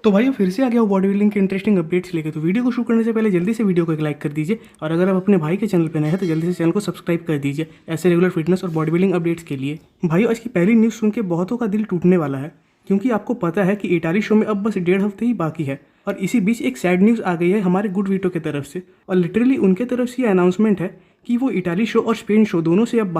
तो भाइयों फिर से आ गया हो बॉडी बिल्डिंग के इंटरेस्टिंग अपडेट्स लेके। तो वीडियो को शुरू करने से पहले जल्दी से वीडियो को एक लाइक कर दीजिए, और अगर आप अपने भाई के चैनल पर नए हैं तो जल्दी से चैनल को सब्सक्राइब कर दीजिए ऐसे रेगुलर फिटनेस और बॉडी बिल्डिंग अपडेट्स के लिए। भाइयों आज की पहली न्यूज़ सुन के बहुतों का दिल टूटने वाला है, क्योंकि आपको पता है कि इटाली शो में अब बस 1.5 हफ्ते ही बाकी है। और इसी बीच एक सैड न्यूज़ आ गई है हमारे गुड वीटो की तरफ से, और लिटरली उनके तरफ से ये अनाउंसमेंट है कि वो इटाली शो और स्पेन शो दोनों से अब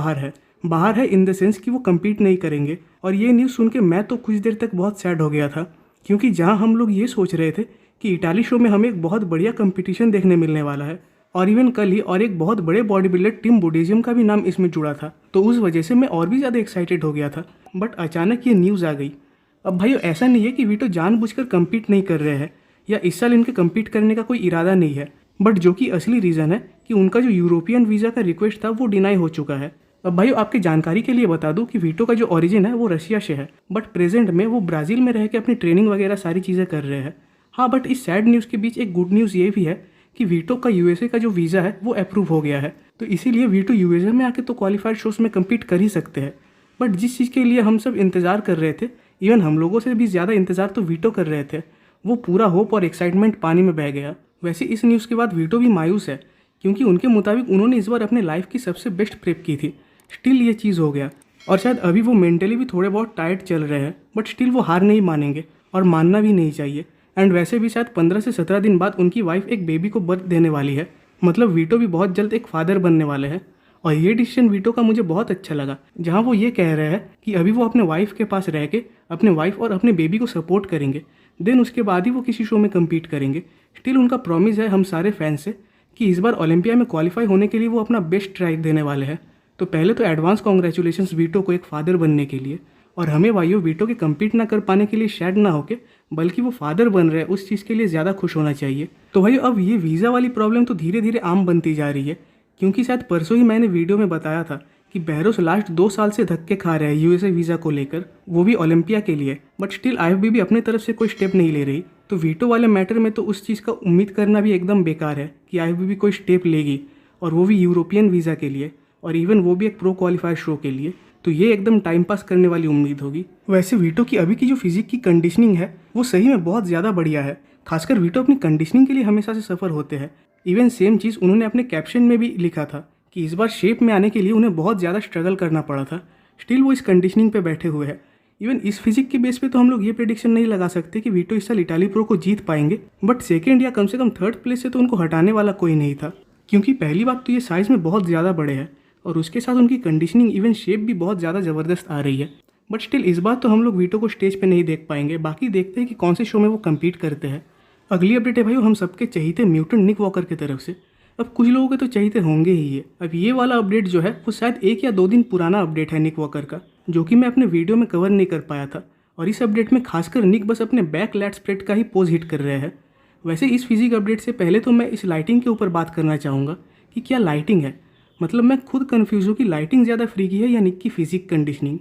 बाहर है इन द सेंस कि वो कम्पीट नहीं करेंगे। और ये न्यूज़ सुन के मैं तो कुछ देर तक बहुत सैड हो गया था, क्योंकि जहां हम लोग ये सोच रहे थे कि इटाली शो में हमें एक बहुत बढ़िया कंपटीशन देखने मिलने वाला है, और इवन कल ही और एक बहुत बड़े बॉडी बिल्डर टिम बुडिज्म का भी नाम इसमें जुड़ा था, तो उस वजह से मैं और भी ज़्यादा एक्साइटेड हो गया था। बट अचानक ये न्यूज़ आ गई। अब भाई ऐसा नहीं है कि वीटो जानबूझकर कम्पीट नहीं कर रहे हैं, या इस साल इनके कम्पीट करने का कोई इरादा नहीं है, बट जो कि असली रीज़न है कि उनका जो यूरोपियन वीज़ा का रिक्वेस्ट था वो डिनाई हो चुका है। अब भाई आपकी जानकारी के लिए बता दूं कि वीटो का जो ओरिजिन है वो रशिया से है, बट प्रेजेंट में वो ब्राज़ील में रह के अपनी ट्रेनिंग वगैरह सारी चीज़ें कर रहे हैं। हाँ, बट इस सैड न्यूज़ के बीच एक गुड न्यूज़ ये भी है कि वीटो का यूएसए का जो वीज़ा है वो अप्रूव हो गया है, तो इसीलिए वीटो यूएसए में आके तो क्वालिफाइड शोज़ में कम्पीट कर ही सकते हैं। बट जिस चीज़ के लिए हम सब इंतज़ार कर रहे थे, इवन हम लोगों से भी ज़्यादा इंतज़ार तो वीटो कर रहे थे, वो पूरा होप और एक्साइटमेंट पानी में बह गया। वैसे इस न्यूज़ के बाद वीटो भी मायूस है, क्योंकि उनके मुताबिक उन्होंने इस बार अपने लाइफ की सबसे बेस्ट प्रेप की थी, स्टिल ये चीज़ हो गया। और शायद अभी वो मेंटली भी थोड़े बहुत टायर्ड चल रहे हैं, बट स्टिल वो हार नहीं मानेंगे, और मानना भी नहीं चाहिए। एंड वैसे भी शायद 15 से 17 दिन बाद उनकी वाइफ एक बेबी को बर्थ देने वाली है, मतलब वीटो भी बहुत जल्द एक फादर बनने वाले हैं। और ये डिसीजन वीटो का मुझे बहुत अच्छा लगा, जहाँ वो ये कह रहे हैं कि अभी वो अपने वाइफ के पास रह के अपने वाइफ और अपने बेबी को सपोर्ट करेंगे, देन उसके बाद ही वो किसी शो में कम्पीट करेंगे। स्टिल उनका प्रॉमिस है हम सारे फैंस से कि इस बार ओलंपिया में क्वालिफाई होने के लिए वो अपना बेस्ट ट्राई देने वाले हैं। तो पहले तो एडवांस कॉन्ग्रेचुलेशंस वीटो को एक फादर बनने के लिए, और हमें भाइयों वीटो के कम्पीट ना कर पाने के लिए सैड ना होके, बल्कि वो फादर बन रहे हैं उस चीज़ के लिए ज़्यादा खुश होना चाहिए। तो भाइयों अब ये वीज़ा वाली प्रॉब्लम तो धीरे धीरे आम बनती जा रही है, क्योंकि शायद परसों ही मैंने वीडियो में बताया था कि बेहरोस लास्ट 2 साल से धक्के खा रहे हैं यूएसए वीज़ा को लेकर, वो भी ओलंपिया के लिए। बट स्टिल आईएफबी भी अपनी तरफ से कोई स्टेप नहीं ले रही, तो वीटो वाले मैटर में तो उस चीज़ का उम्मीद करना भी एकदम बेकार है कि आईएफबी भी कोई स्टेप लेगी, और वो भी यूरोपियन वीज़ा के लिए, और इवन वो भी एक प्रो क्वालिफाइड शो के लिए। तो ये एकदम टाइम पास करने वाली उम्मीद होगी। वैसे वीटो की अभी की जो फिजिक की कंडीशनिंग है वो सही में बहुत ज़्यादा बढ़िया है, खासकर वीटो अपनी कंडीशनिंग के लिए हमेशा से सफ़र होते हैं। इवन सेम चीज़ उन्होंने अपने कैप्शन में भी लिखा था कि इस बार शेप में आने के लिए उन्हें बहुत ज़्यादा स्ट्रगल करना पड़ा था, स्टिल वो इस कंडीशनिंग पे बैठे हुए हैं। इवन इस फिजिक के बेस पे तो हम लोग ये प्रेडिक्शन नहीं लगा सकते कि वीटो इस साल इटाली प्रो को जीत पाएंगे, बट सेकेंड या कम से कम थर्ड प्लेस से तो उनको हटाने वाला कोई नहीं था, क्योंकि पहली बात तो ये साइज़ में बहुत ज़्यादा बड़े हैं, और उसके साथ उनकी कंडीशनिंग इवन शेप भी बहुत ज़्यादा ज़बरदस्त आ रही है। बट स्टिल इस बार तो हम लोग वीटो को स्टेज पे नहीं देख पाएंगे, बाकी देखते हैं कि कौन से शो में वो कम्पीट करते हैं। अगली अपडेट है भाई हम सबके चहीते म्यूटेंट निक वॉकर की तरफ से। अब कुछ लोगों के तो चहीते होंगे ही ये। अब ये वाला अपडेट जो है वो शायद 1 या 2 दिन पुराना अपडेट है निक वॉकर का, जो कि मैं अपने वीडियो में कवर नहीं कर पाया था। और इस अपडेट में खासकर निक बस अपने बैक लैट स्प्रेड का ही पोज हिट कर रहे हैं। वैसे इस फिजिक अपडेट से पहले तो मैं इस लाइटिंग के ऊपर बात करना चाहूँगा कि क्या लाइटिंग है। मतलब मैं खुद कन्फ्यूज़ हूँ कि लाइटिंग ज़्यादा फ्रीकी है या निक की फिजिक कंडीशनिंग,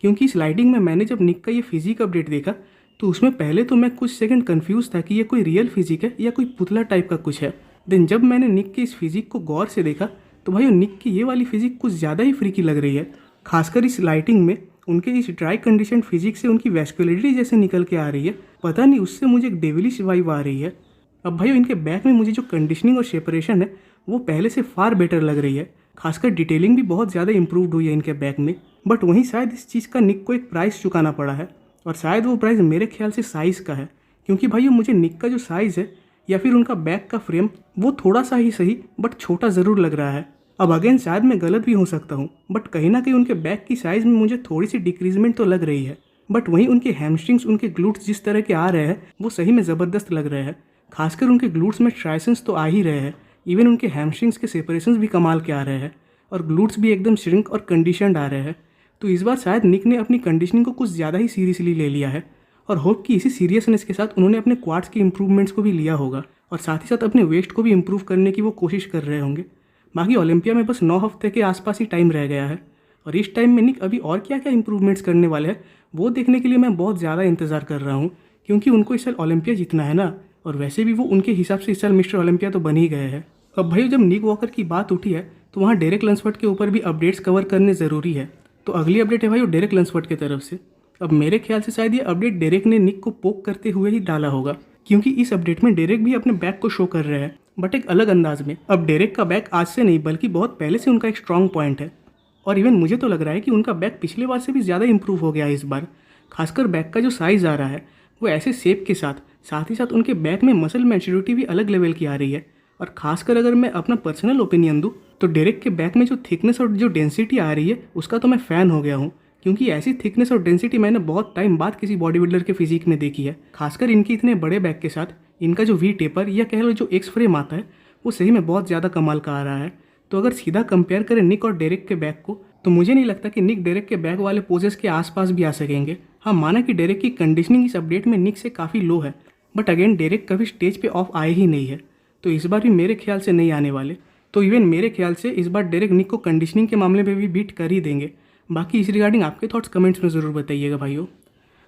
क्योंकि इस लाइटिंग में मैंने जब निक का ये फिजिक अपडेट देखा तो उसमें पहले तो मैं कुछ सेकंड कंफ्यूज था कि ये कोई रियल फिजिक है या कोई पुतला टाइप का कुछ है। देन जब मैंने निक के इस फिजिक को गौर से देखा तो भाई निक की ये वाली फिजिक कुछ ज़्यादा ही फ्रीकी लग रही है। खासकर इस लाइटिंग में उनके इस ड्राई कंडीशन फिजिक से उनकी वैस्कुलरिटी जैसे निकल के आ रही है, पता नहीं उससे मुझे एक डेविलिश वाइब आ रही है। अब भाई इनके बैक में मुझे जो कंडीशनिंग और सेपरेशन है वो पहले से फार बेटर लग रही है, खासकर डिटेलिंग भी बहुत ज़्यादा इंप्रूव्ड हुई है इनके बैक में। बट वहीं शायद इस चीज़ का निक को एक प्राइस चुकाना पड़ा है, और शायद वो प्राइस मेरे ख्याल से साइज़ का है, क्योंकि भाई मुझे निक का जो साइज़ है या फिर उनका बैक का फ्रेम वो थोड़ा सा ही सही बट छोटा ज़रूर लग रहा है। अब अगेन शायद मैं गलत भी हो सकता हूँ, बट कहीं ना कहीं उनके बैक की साइज़ में मुझे थोड़ी सी डिक्रीजमेंट तो लग रही है। बट वहीं उनके हैमस्ट्रिंग्स, उनके ग्लूट्स जिस तरह के आ रहे हैं वो सही में ज़बरदस्त लग रहे हैं। खासकर उनके ग्लूट्स में ट्राइसेंस तो आ ही रहे हैं, इवन उनके हैमस्ट्रिंग्स के सेपरेशंस भी कमाल के आ रहे हैं, और ग्लूट्स भी एकदम श्रिंक और कंडीशनड आ रहे हैं। तो इस बार शायद निक ने अपनी कंडीशनिंग को कुछ ज़्यादा ही सीरियसली ले लिया है, और होप कि इसी सीरियसनेस के साथ उन्होंने अपने क्वाड्स के इंप्रूवमेंट्स को भी लिया होगा, और साथ ही साथ अपने वेस्ट को भी इंप्रूव करने की वो कोशिश कर रहे होंगे। बाकी ओलंपिया में बस 9 हफ्ते के आसपास ही टाइम रह गया है, और इस टाइम में निक अभी और क्या क्या इंप्रूवमेंट्स करने वाले हैं वो देखने के लिए मैं बहुत ज़्यादा इंतज़ार कर रहा हूँ, क्योंकि उनको इस साल ओलंपिया जीतना है ना, और वैसे भी वो उनके हिसाब से इस साल मिस्टर ओलंपिया तो बन ही गए हैं। अब भाई जब निक वॉकर की बात उठी है तो वहाँ डेरेक लंसफर्ड के ऊपर भी अपडेट्स कवर करने ज़रूरी है। तो अगली अपडेट है भाई वो डेरेक लंसफर्ड की तरफ से। अब मेरे ख्याल से शायद ये अपडेट डेरेक ने निक को पोक करते हुए ही डाला होगा, क्योंकि इस अपडेट में डेरेक भी अपने बैक को शो कर रहा है, बट एक अलग अंदाज में। अब डेरेक का बैक आज से नहीं बल्कि बहुत पहले से उनका एक स्ट्रॉन्ग पॉइंट है, और इवन मुझे तो लग रहा है कि उनका बैक पिछले बार से भी ज़्यादा इंप्रूव हो गया है इस बार। खासकर बैक का जो साइज़ आ रहा है वो ऐसे शेप के साथ ही साथ उनके बैक में मसल मैच्योरिटी भी अलग लेवल की आ रही है। और खासकर अगर मैं अपना पर्सनल ओपिनियन दूँ तो डेरेक के बैक में जो थिकनेस और जो डेंसिटी आ रही है उसका तो मैं फ़ैन हो गया हूँ, क्योंकि ऐसी थिकनेस और डेंसिटी मैंने बहुत टाइम बाद किसी बॉडी बिल्डर के फिजिक में देखी है। खासकर इनके इतने बड़े बैक के साथ इनका जो वी टेपर या कह लो जो एक्स फ्रेम आता है वो सही में बहुत ज़्यादा कमाल का आ रहा है। तो अगर सीधा कंपेयर करें निक और डेरेक के बैक को तो मुझे नहीं लगता कि निक डेरेक के बैक वाले पोजेस के आसपास भी आ सकेंगे। हाँ, माना कि डेरेक की कंडीशनिंग इस अपडेट में निक से काफ़ी लो है, बट अगेन डेरेक कभी स्टेज पे ऑफ आए ही नहीं है, तो इस बार भी मेरे ख्याल से नहीं आने वाले। तो इवन मेरे ख्याल से इस बार डेरेक निक को कंडीशनिंग के मामले में भी बीट कर ही देंगे। बाकी इस रिगार्डिंग आपके थॉट्स कमेंट्स में ज़रूर बताइएगा भाइयों।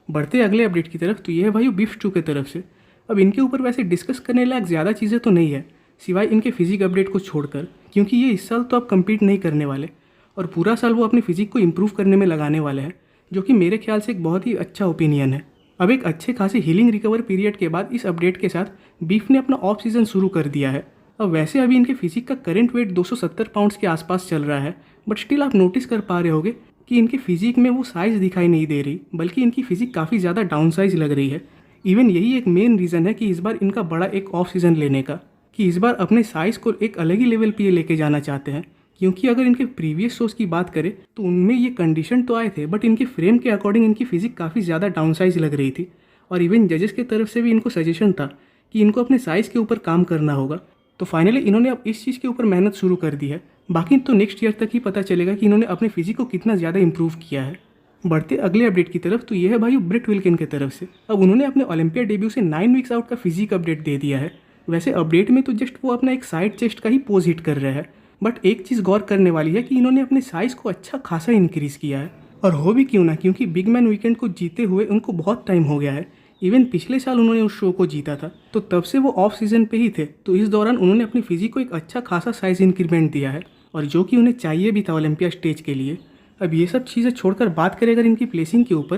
बढ़ते अगले अपडेट की तरफ, तो ये है भाइयों बीफ चू की तरफ से। अब इनके ऊपर वैसे डिस्कस करने लायक ज़्यादा चीज़ें तो नहीं है सिवाय इनके फिजिक अपडेट को छोड़कर, क्योंकि ये इस साल तो अब कम्पीट नहीं करने वाले और पूरा साल वो अपने फिजिक को इम्प्रूव करने में लगाने वाले हैं, जो कि मेरे ख्याल से एक बहुत ही अच्छा ओपिनियन है। अब एक अच्छे खासे हीलिंग रिकवर पीरियड के बाद इस अपडेट के साथ बीफ ने अपना ऑफ सीज़न शुरू कर दिया है। अब वैसे अभी इनके फिजिक का करंट वेट 270 पाउंड्स के आसपास चल रहा है, बट स्टिल आप नोटिस कर पा रहे होगे कि इनके फिजिक में वो साइज़ दिखाई नहीं दे रही, बल्कि इनकी फिजिक काफ़ी ज़्यादा डाउन साइज लग रही है। इवन यही एक मेन रीज़न है कि इस बार इनका बड़ा एक ऑफ सीज़न लेने का, कि इस बार अपने साइज़ को एक अलग ही लेवल पे लेके जाना चाहते हैं। क्योंकि अगर इनके प्रीवियस शोज़ की बात करें तो उनमें ये कंडीशन तो आए थे, बट इनके फ्रेम के अकॉर्डिंग इनकी फिजिक काफ़ी ज़्यादा डाउन साइज लग रही थी, और इवन जजेस की तरफ से भी इनको सजेशन था कि इनको अपने साइज़ के ऊपर काम करना होगा। तो फाइनली इन्होंने अब इस चीज़ के ऊपर मेहनत शुरू कर दी है। बाकी तो नेक्स्ट ईयर तक ही पता चलेगा कि इन्होंने अपने फिजिक को कितना ज़्यादा इंप्रूव किया है। बढ़ते अगले अपडेट की तरफ, तो ये है भाई ब्रेट विल्किन की तरफ से। अब उन्होंने अपने ओलंपिया डेब्यू से 9 वीक्स आउट का फिजिक अपडेट दे दिया है। वैसे अपडेट में तो जस्ट वो अपना एक साइड चेस्ट का ही पोज हिट कर रहा है, बट एक चीज़ गौर करने वाली है कि इन्होंने अपने साइज़ को अच्छा खासा इंक्रीज़ किया है। और हो भी क्यों ना, क्योंकि बिग मैन वीकेंड को जीते हुए उनको बहुत टाइम हो गया है। इवन पिछले साल उन्होंने उस शो को जीता था, तो तब से वो ऑफ सीजन पे ही थे, तो इस दौरान उन्होंने अपनी फिजिक को एक अच्छा खासा साइज इंक्रीमेंट दिया है, और जो कि उन्हें चाहिए भी था ओलंपिया स्टेज के लिए। अब ये सब चीज़ें छोड़कर बात करें अगर इनकी प्लेसिंग के ऊपर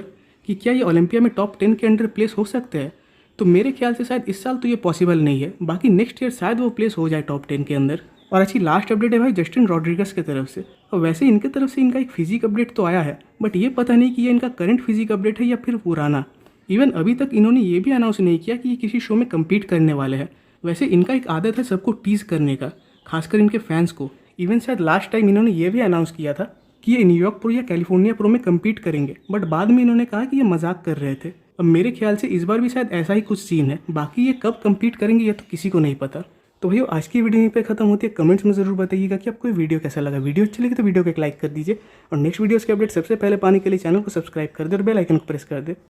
कि क्या ये ओलंपिया में टॉप 10 के अंडर प्लेस हो सकते हैं, तो मेरे ख्याल से शायद इस साल तो ये पॉसिबल नहीं है। बाकी नेक्स्ट ईयर शायद वो प्लेस हो जाए टॉप 10 के अंदर। और अच्छी लास्ट अपडेट है भाई जस्टिन रॉड्रिगस की तरफ से। और वैसे इनके तरफ से इनका एक फिजिक अपडेट तो आया है, बट ये पता नहीं कि ये इनका करंट फिजिक अपडेट है या फिर पुराना। इवन अभी तक इन्होंने ये भी अनाउंस नहीं किया कि ये किसी शो में कम्पीट करने वाले हैं। वैसे इनका एक आदत है सबको टीज़ करने का, खासकर इनके फैंस को। इवन शायद लास्ट टाइम इन्होंने ये भी अनाउंस किया था कि ये न्यूयॉर्क प्रो या कैलिफोर्निया प्रो में कम्पीट करेंगे, बट बाद में इन्होंने कहा कि ये मजाक कर रहे थे। अब मेरे ख्याल से इस बार भी शायद ऐसा ही कुछ सीन है। बाकी ये कब कम्पीट करेंगे ये तो किसी को नहीं पता। तो भैया आज की वीडियो यहीं पे खत्म होती है। कमेंट्स में ज़रूर बताइएगा कि आपको ये वीडियो कैसा लगा। वीडियो अच्छी लगी तो वीडियो को एक लाइक कर दीजिए, और नेक्स्ट वीडियोस के अपडेट सबसे पहले पाने के लिए चैनल को सब्सक्राइब कर दे और बेल आइकन को प्रेस कर दे।